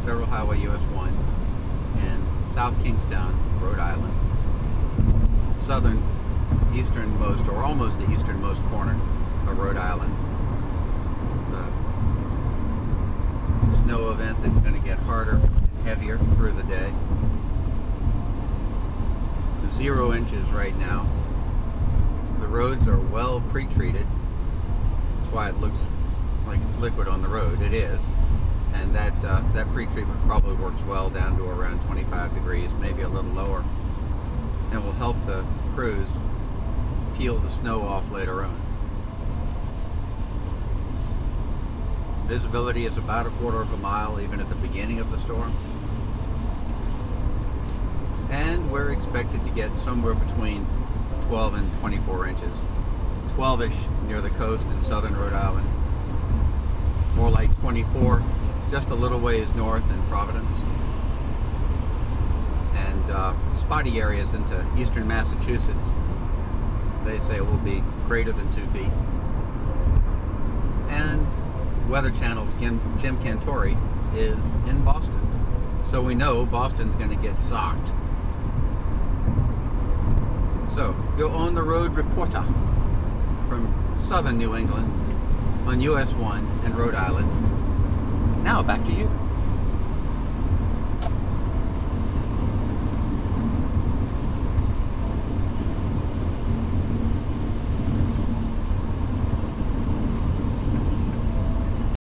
Federal Highway US 1 in South Kingstown, Rhode Island. Southern, easternmost, or almost the easternmost corner of Rhode Island. The snow event that's going to get harder and heavier through the day. 0 inches right now. The roads are well pre-treated. That's why it looks like it's liquid on the road. It is. And that pre-treatment probably works well down to around 25 degrees, maybe a little lower. And will help the crews peel the snow off later on. Visibility is about 1/4 of a mile even at the beginning of the storm. And we're expected to get somewhere between 12 and 24 inches. 12-ish near the coast in southern Rhode Island. More like 24, just a little ways north in Providence. And spotty areas into eastern Massachusetts, they say will be greater than 2 feet. And Weather Channel's Jim Cantori is in Boston. So we know Boston's going to get socked. So, your on the road reporter from southern New England on US 1 in Rhode Island. Now back to you.